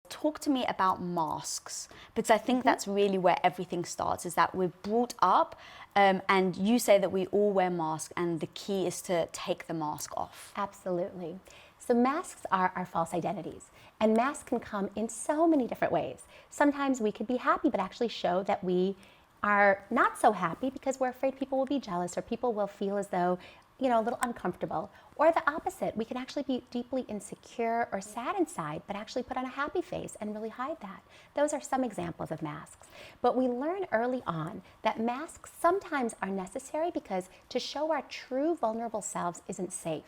Talk to me about masks, because I think that's really where everything starts, is that we're brought up and you say that we all wear masks and the key is to take the mask off. Absolutely. So masks are our false identities, and masks can come in so many different ways. Sometimes we could be happy but actually show that we are not so happy because we're afraid people will be jealous or people will feel as though, a little uncomfortable. Or the opposite, we can actually be deeply insecure or sad inside, but actually put on a happy face and really hide that. Those are some examples of masks. But we learn early on that masks sometimes are necessary because to show our true vulnerable selves isn't safe.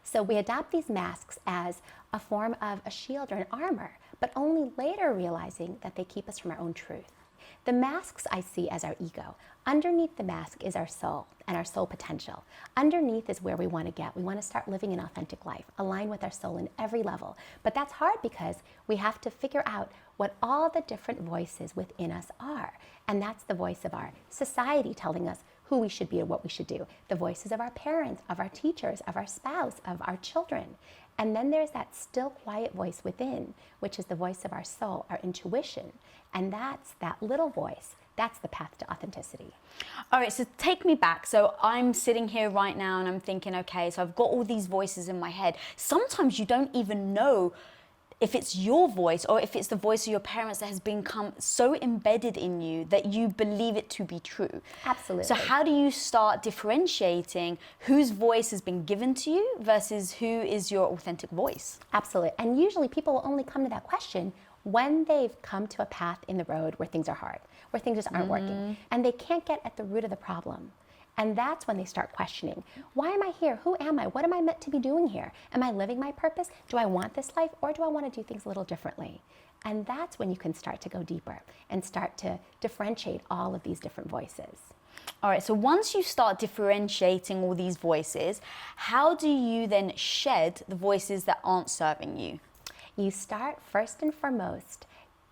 So we adopt these masks as a form of a shield or an armor, but only later realizing that they keep us from our own truth. The masks I see as our ego. Underneath the mask is our soul and our soul potential. Underneath is where we want to get. We want to start living an authentic life, align with our soul in every level. But that's hard because we have to figure out what all the different voices within us are. And that's the voice of our society telling us who we should be and what we should do. The voices of our parents, of our teachers, of our spouse, of our children. And then there's that still quiet voice within, which is the voice of our soul, our intuition. And that's that little voice. That's the path to authenticity. All right, so take me back. So I'm sitting here right now and I'm thinking, okay, so I've got all these voices in my head. Sometimes you don't even know if it's your voice or if it's the voice of your parents that has become so embedded in you that you believe it to be true. Absolutely. So how do you start differentiating whose voice has been given to you versus who is your authentic voice? Absolutely. And usually people will only come to that question when they've come to a path in the road where things are hard, where things just aren't working, and they can't get at the root of the problem. And that's when they start questioning, why am I here? Who am I? What am I meant to be doing here? Am I living my purpose? Do I want this life, or do I want to do things a little differently? And that's when you can start to go deeper and start to differentiate all of these different voices. All right, so once you start differentiating all these voices, how do you then shed the voices that aren't serving you? You start first and foremost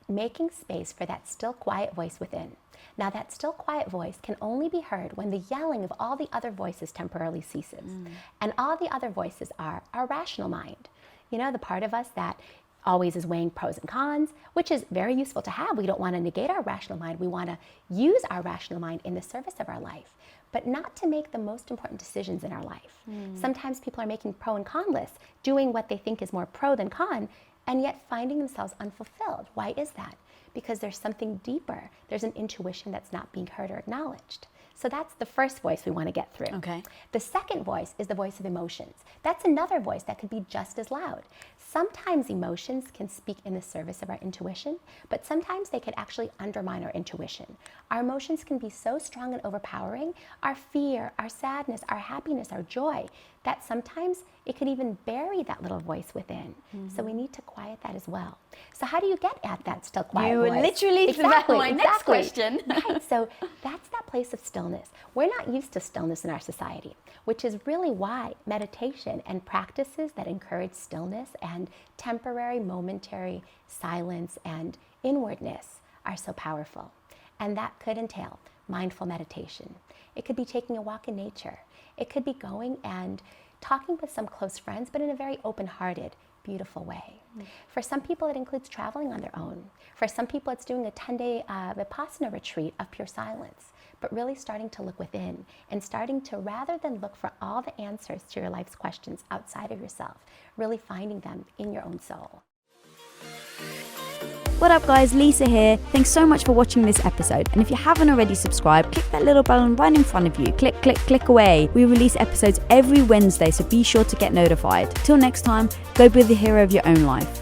making space for that still quiet voice within. Now that still quiet voice can only be heard when the yelling of all the other voices temporarily ceases. And all the other voices are our rational mind. The part of us that always is weighing pros and cons, which is very useful to have. We don't want to negate our rational mind. We want to use our rational mind in the service of our life, but not to make the most important decisions in our life. Sometimes people are making pro and con lists, doing what they think is more pro than con, and yet finding themselves unfulfilled. Why is that? Because there's something deeper. There's an intuition that's not being heard or acknowledged. So that's the first voice we want to get through. Okay. The second voice is the voice of emotions. That's another voice that could be just as loud. Sometimes emotions can speak in the service of our intuition, but sometimes they could actually undermine our intuition. Our emotions can be so strong and overpowering, our fear, our sadness, our happiness, our joy, that sometimes it could even bury that little voice within. So we need to quiet that as well. So how do you get at that still quiet voice? You literally forgot my next question. Right, so that's that place of stillness. We're not used to stillness in our society, which is really why meditation and practices that encourage stillness and temporary, momentary silence and inwardness are so powerful. And that could entail mindful meditation. It could be taking a walk in nature. It could be going and talking with some close friends, but in a very open-hearted, beautiful way. For some people, it includes traveling on their own. For some people, it's doing a 10-day Vipassana retreat of pure silence, but really starting to look within and starting to, rather than look for all the answers to your life's questions outside of yourself, really finding them in your own soul. What up guys, Lisa here. Thanks so much for watching this episode. And if you haven't already subscribed, click that little button right in front of you. Click, click, click away. We release episodes every Wednesday, so be sure to get notified. Till next time, go be the hero of your own life.